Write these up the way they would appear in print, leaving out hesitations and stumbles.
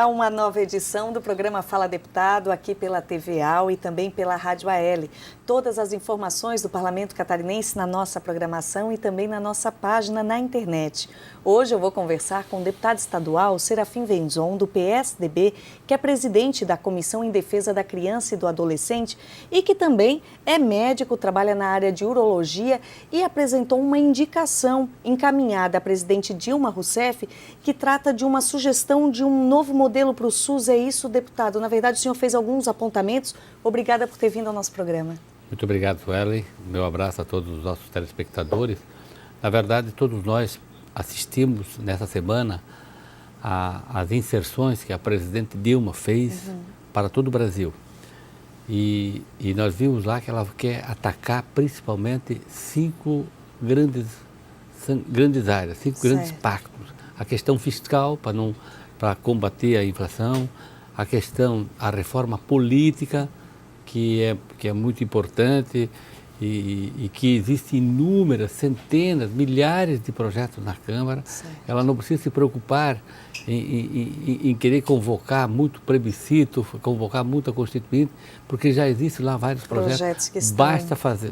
uma nova edição do programa Fala Deputado, aqui pela TV AL e também pela Rádio AL. Todas as informações do Parlamento Catarinense na nossa programação e também na nossa página na internet. Hoje eu vou conversar com o deputado estadual Serafim Venzon, do PSDB, que é presidente da Comissão em Defesa da Criança e do Adolescente e que também é médico, trabalha na área de urologia e apresentou uma indicação encaminhada à presidente Dilma Rousseff que trata de uma sugestão de um novo modelo para o SUS. É isso, deputado? Na verdade, o senhor fez alguns apontamentos. Obrigada por ter vindo ao nosso programa. Muito obrigado, Suelen. Meu abraço a todos os nossos telespectadores. Na verdade, todos nós assistimos nessa semana às inserções que a presidente Dilma fez para todo o Brasil. E nós vimos lá que ela quer atacar principalmente cinco grandes áreas, cinco grandes pactos. A questão fiscal, para combater a inflação, a reforma política, que é muito importante e que existem inúmeras, centenas, milhares de projetos na Câmara. Certo. Ela não precisa se preocupar em querer convocar muito plebiscito, convocar muita constituinte, porque já existem lá vários projetos que estão...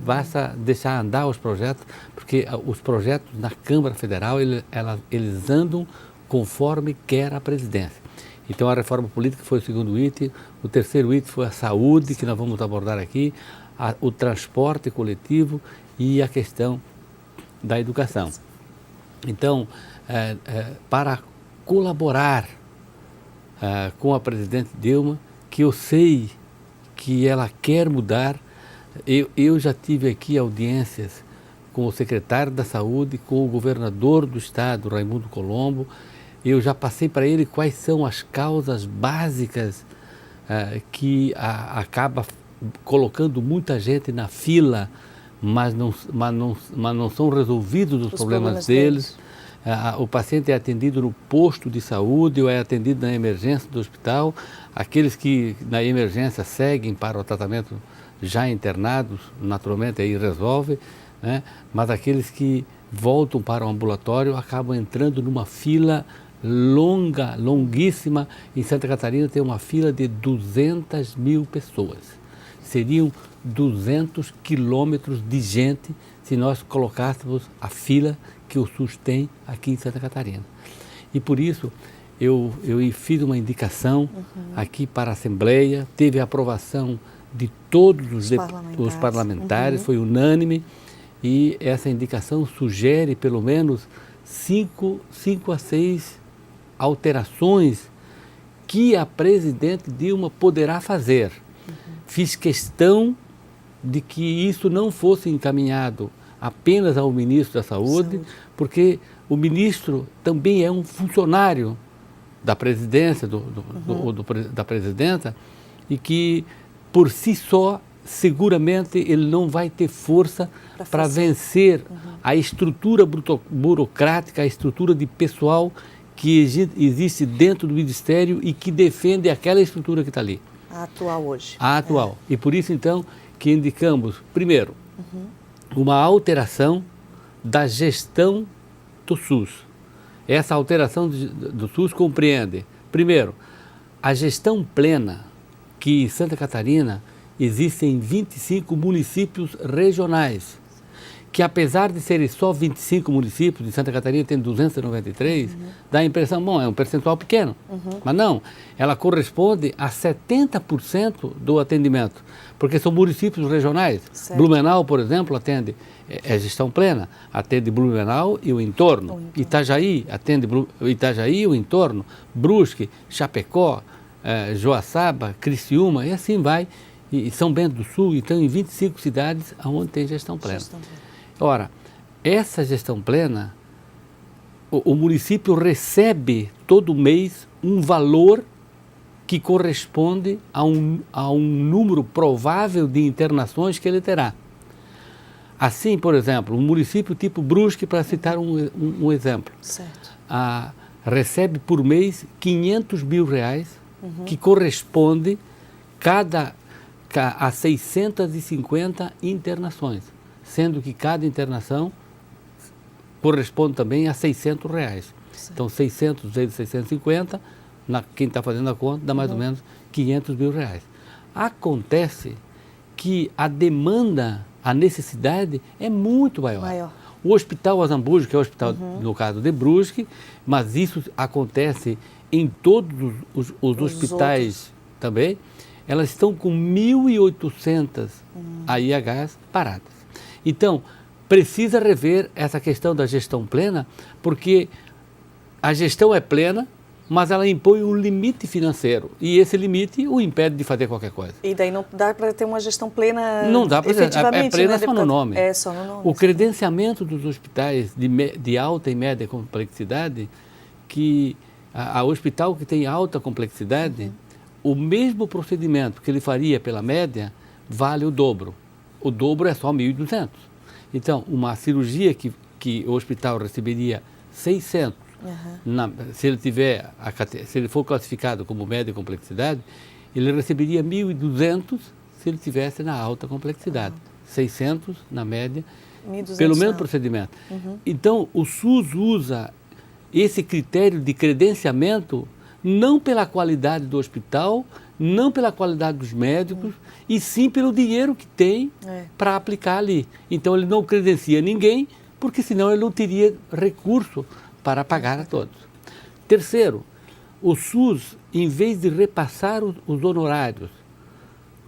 Basta deixar andar os projetos, porque os projetos na Câmara Federal, eles andam conforme quer a presidência. Então, a reforma política foi o segundo item, o terceiro item foi a saúde, que nós vamos abordar aqui, o transporte coletivo e a questão da educação. Então, para colaborar com a presidente Dilma, que eu sei que ela quer mudar, eu já tive aqui audiências com o secretário da Saúde, com o governador do estado, Raimundo Colombo. Eu já passei para ele quais são as causas básicas que acaba colocando muita gente na fila, mas não são resolvidos os problemas deles. O paciente é atendido no posto de saúde ou é atendido na emergência do hospital. Aqueles que na emergência seguem para o tratamento já internados, naturalmente aí resolve, né? Mas aqueles que voltam para o ambulatório acabam entrando numa fila longuíssima. Em Santa Catarina tem uma fila de 200 mil pessoas. Seriam 200 quilômetros de gente se nós colocássemos a fila que o SUS tem aqui em Santa Catarina. E por isso eu fiz uma indicação aqui para a Assembleia, teve a aprovação de todos os parlamentares, foi unânime, e essa indicação sugere pelo menos 5 a 6 alterações que a presidente Dilma poderá fazer. Fiz questão de que isso não fosse encaminhado apenas ao ministro da Saúde, porque o ministro também é um funcionário da presidência, da presidenta, e que por si só, seguramente, ele não vai ter força para vencer a estrutura burocrática, a estrutura de pessoal que existe dentro do Ministério e que defende aquela estrutura que está ali. A atual hoje. A atual. E por isso, então, que indicamos, primeiro, uma alteração da gestão do SUS. Essa alteração do SUS compreende, primeiro, a gestão plena, que em Santa Catarina existem 25 municípios regionais, que apesar de serem só 25 municípios, em Santa Catarina tem 293, dá a impressão, bom, é um percentual pequeno. Mas não, ela corresponde a 70% do atendimento, porque são municípios regionais. Certo. Blumenau, por exemplo, atende, é gestão plena, atende Blumenau e o entorno. Itajaí, atende Itajaí e o entorno, Brusque, Chapecó, Joaçaba, Criciúma, e assim vai. E São Bento do Sul, então em 25 cidades onde tem gestão plena. Ora, essa gestão plena, o município recebe todo mês um valor que corresponde a um número provável de internações que ele terá. Assim, por exemplo, um município tipo Brusque, para citar um exemplo, recebe por mês R$500 mil, que corresponde a 650 internações, sendo que cada internação corresponde também a R$600. Então, 600 vezes 650 quem está fazendo a conta, dá mais ou menos 500 mil reais. Acontece que a demanda, a necessidade é muito maior. O Hospital Azambuja, que é o hospital, no caso de Brusque, mas isso acontece em todos os hospitais também, elas estão com 1.800 AIHs paradas. Então, precisa rever essa questão da gestão plena, porque a gestão é plena, mas ela impõe um limite financeiro. E esse limite o impede de fazer qualquer coisa. E daí não dá para ter uma gestão plena efetivamente. Não dá para efetivamente, é plena, né, só no nome. É só no nome. O credenciamento dos hospitais de alta e média complexidade, que a hospital que tem alta complexidade, o mesmo procedimento que ele faria pela média, vale o dobro. O dobro é só 1.200. Então, uma cirurgia que o hospital receberia 600, se ele for classificado como média complexidade, ele receberia 1.200 se ele estivesse na alta complexidade. 600 na média, pelo mesmo procedimento. Então, o SUS usa esse critério de credenciamento não pela qualidade do hospital, não pela qualidade dos médicos, e sim pelo dinheiro que tem para aplicar ali. Então, ele não credencia ninguém, porque senão ele não teria recurso para pagar a todos. Terceiro, o SUS, em vez de repassar os honorários,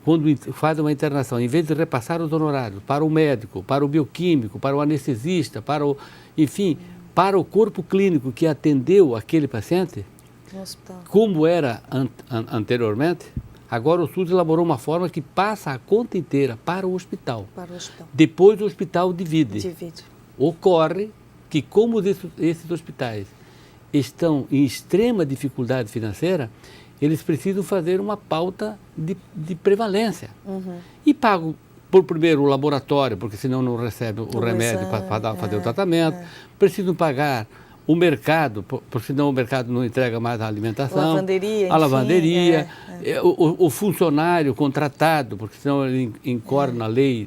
quando faz uma internação, em vez de repassar os honorários para o médico, para o bioquímico, para o anestesista, para o corpo clínico que atendeu aquele paciente, como era anteriormente, agora o SUS elaborou uma forma que passa a conta inteira para o hospital. Depois o hospital divide. Ocorre que, como esses hospitais estão em extrema dificuldade financeira, eles precisam fazer uma pauta de prevalência. E pagam por primeiro o laboratório, porque senão não recebe o remédio para fazer o tratamento. Precisam pagar o mercado, porque senão o mercado não entrega mais a alimentação. A lavanderia, o funcionário contratado, porque senão ele incorre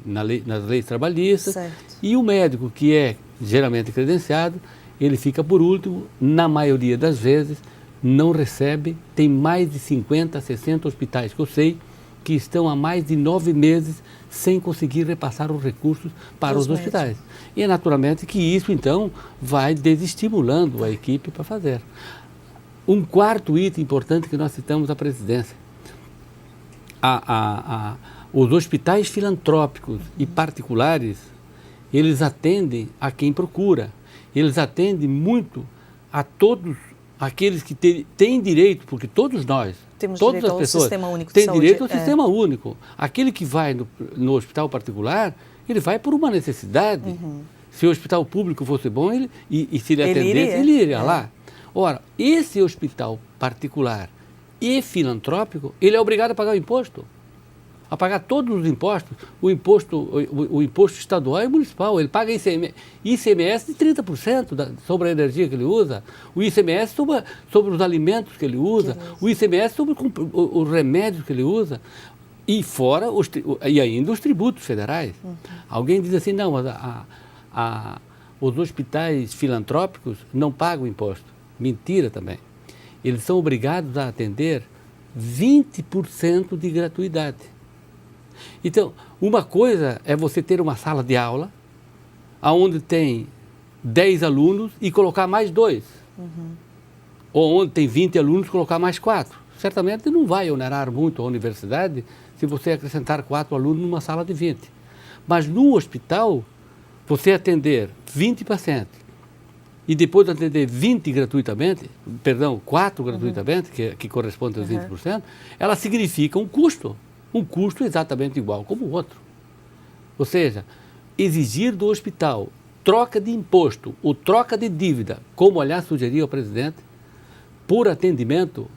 nas leis trabalhistas. E o médico, que é geralmente credenciado, ele fica por último, na maioria das vezes, não recebe. Tem mais de 50, 60 hospitais que eu sei que estão há mais de 9 meses sem conseguir repassar os recursos para os hospitais. E é naturalmente que isso, então, vai desestimulando a equipe para fazer. Um quarto item importante que nós citamos à presidência. Os hospitais filantrópicos e particulares, eles atendem a quem procura. Eles atendem muito a todos aqueles que têm direito, porque todos nós, todas as pessoas, têm direito ao sistema único. Aquele que vai no hospital particular, ele vai por uma necessidade. Se o hospital público fosse bom, e se ele atendesse, ele iria lá. Ora, esse hospital particular e filantrópico, ele é obrigado a pagar o imposto. A pagar todos os impostos, o imposto estadual e municipal. Ele paga ICMS de 30% sobre a energia que ele usa, o ICMS sobre os alimentos que ele usa, o ICMS sobre os remédios que ele usa, e fora e ainda os tributos federais. Alguém diz assim, não, mas os hospitais filantrópicos não pagam imposto. Mentira também. Eles são obrigados a atender 20% de gratuidade. Então, uma coisa é você ter uma sala de aula, onde tem 10 alunos e colocar mais 2. Ou onde tem 20 alunos, colocar mais 4. Certamente não vai onerar muito a universidade se você acrescentar 4 alunos numa sala de 20. Mas no hospital, você atender 20 pacientes e depois atender 20 gratuitamente, 4 gratuitamente, que corresponde aos 20%, ela significa um custo exatamente igual como o outro. Ou seja, exigir do hospital troca de imposto ou troca de dívida, como aliás sugeriu o presidente, por atendimento,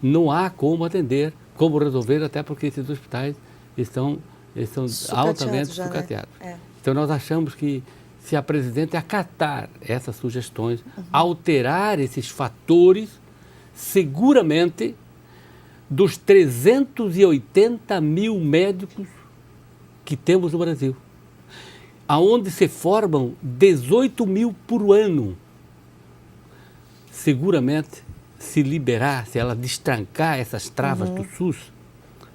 não há como atender, como resolver, até porque esses hospitais estão altamente sucateados. Então nós achamos que se a presidente acatar essas sugestões, alterar esses fatores, seguramente dos 380 mil médicos que temos no Brasil, aonde se formam 18 mil por ano, seguramente se liberar, se ela destrancar essas travas do SUS,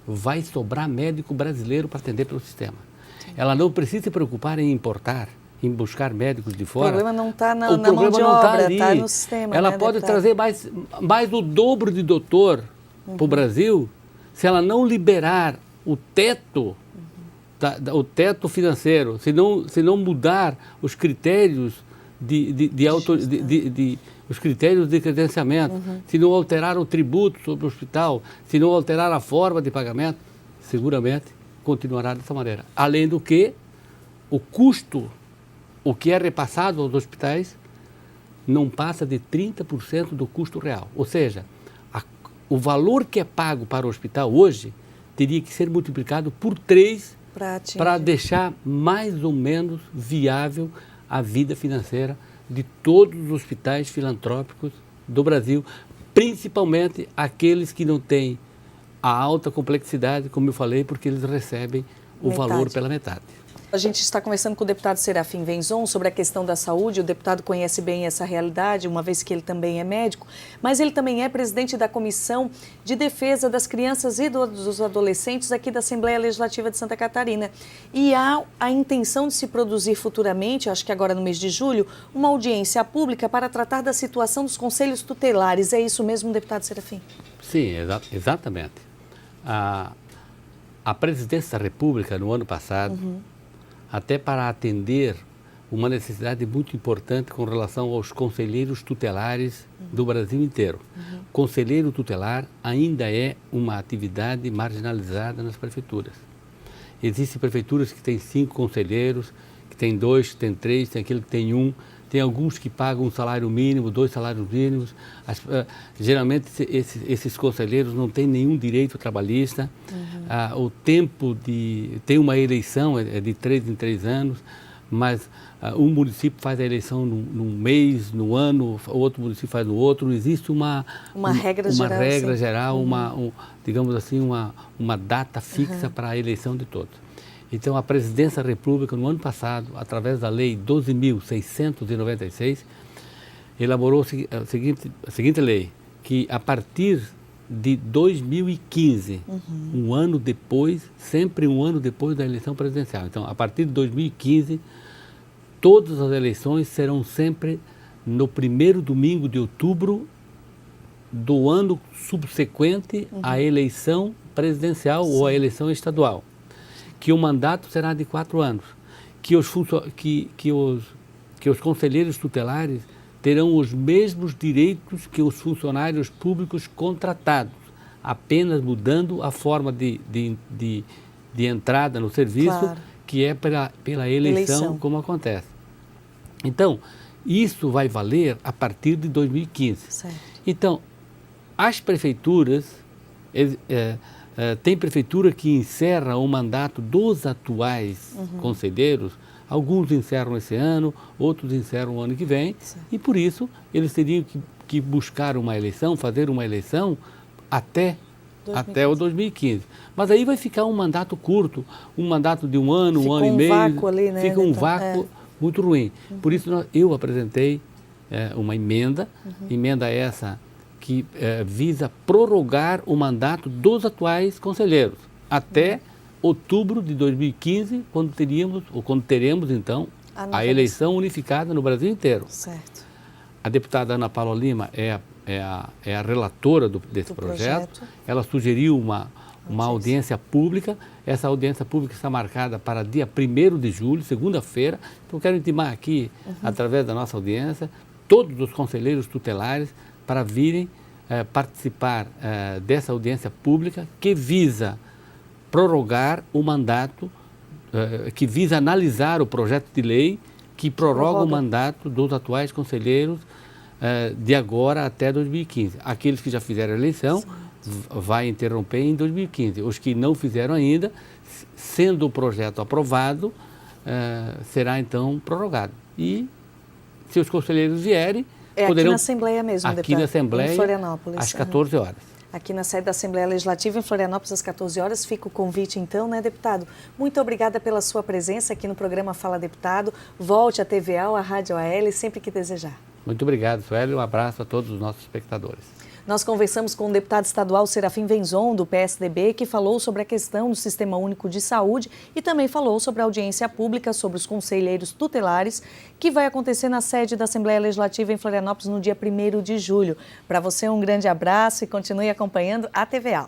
vai sobrar médico brasileiro para atender pelo sistema. Sim. Ela não precisa se preocupar em importar, em buscar médicos de fora. O problema não está na mão de obra, está no sistema. Ela pode trazer mais do dobro de doutor para o Brasil se ela não liberar o teto, o teto financeiro, se não mudar os critérios os critérios de credenciamento, se não alterar o tributo sobre o hospital, se não alterar a forma de pagamento, seguramente continuará dessa maneira. Além do que, o custo, o que é repassado aos hospitais, não passa de 30% do custo real. Ou seja, o valor que é pago para o hospital hoje teria que ser multiplicado por 3 para deixar mais ou menos viável a vida financeira de todos os hospitais filantrópicos do Brasil, principalmente aqueles que não têm a alta complexidade, como eu falei, porque eles recebem o valor pela metade. A gente está conversando com o deputado Serafim Venzon sobre a questão da saúde. O deputado conhece bem essa realidade, uma vez que ele também é médico, mas ele também é presidente da Comissão de Defesa das Crianças e dos Adolescentes aqui da Assembleia Legislativa de Santa Catarina. E há a intenção de se produzir futuramente, acho que agora no mês de julho, uma audiência pública para tratar da situação dos conselhos tutelares. É isso mesmo, deputado Serafim? Sim, exatamente. A Presidência da República, no ano passado, até para atender uma necessidade muito importante com relação aos conselheiros tutelares do Brasil inteiro. Conselheiro tutelar ainda é uma atividade marginalizada nas prefeituras. Existem prefeituras que têm 5 conselheiros, que têm 2, que têm 3, tem aquele que tem 1, tem alguns que pagam um salário mínimo, 2 salários mínimos. Geralmente esses conselheiros não têm nenhum direito trabalhista. O tempo tem uma eleição, é de 3 em 3 anos, mas um município faz a eleição num mês, no ano, o outro município faz no outro. Não existe uma regra geral, digamos assim, uma data fixa para a eleição de todos. Então, a Presidência da República, no ano passado, através da Lei 12.696, elaborou a seguinte lei, que a partir de 2015, um ano depois, sempre um ano depois da eleição presidencial. Então, a partir de 2015, todas as eleições serão sempre no primeiro domingo de outubro do ano subsequente à eleição presidencial ou à eleição estadual. Que o mandato será de 4 anos, que os conselheiros tutelares terão os mesmos direitos que os funcionários públicos contratados, apenas mudando a forma de entrada no serviço, que é pela eleição, como acontece. Então, isso vai valer a partir de 2015. Certo. Então, as prefeituras... tem prefeitura que encerra o mandato dos atuais conselheiros, alguns encerram esse ano, outros encerram o ano que vem, e por isso eles teriam que buscar uma eleição, fazer uma eleição até o 2015. Mas aí vai ficar um mandato curto, um mandato de um ano e meio, vácuo ali, né? Fica um vácuo muito ruim. Por isso eu apresentei uma emenda essa que visa prorrogar o mandato dos atuais conselheiros até outubro de 2015, quando teremos então a eleição unificada no Brasil inteiro. Certo. A deputada Ana Paula Lima é a relatora desse projeto. Ela sugeriu uma audiência pública. Essa audiência pública está marcada para dia 1º de julho, segunda-feira. Então, quero intimar aqui, através da nossa audiência, todos os conselheiros tutelares para virem participar dessa audiência pública que visa prorrogar o mandato, que visa analisar o projeto de lei que prorroga o mandato dos atuais conselheiros de agora até 2015. Aqueles que já fizeram a eleição vai interromper em 2015. Os que não fizeram ainda, sendo o projeto aprovado, será então prorrogado. E se os conselheiros vierem, poderão... aqui na Assembleia mesmo, aqui deputado, na Assembleia, em Florianópolis, às 14 horas. Aqui na sede da Assembleia Legislativa, em Florianópolis, às 14 horas. Fica o convite, então, né, deputado? Muito obrigada pela sua presença aqui no programa Fala Deputado. Volte à TVA, à Rádio AL, sempre que desejar. Muito obrigado, Sueli. Um abraço a todos os nossos espectadores. Nós conversamos com o deputado estadual Serafim Venzon, do PSDB, que falou sobre a questão do Sistema Único de Saúde e também falou sobre a audiência pública sobre os conselheiros tutelares, que vai acontecer na sede da Assembleia Legislativa em Florianópolis no dia 1º de julho. Para você, um grande abraço e continue acompanhando a TVA.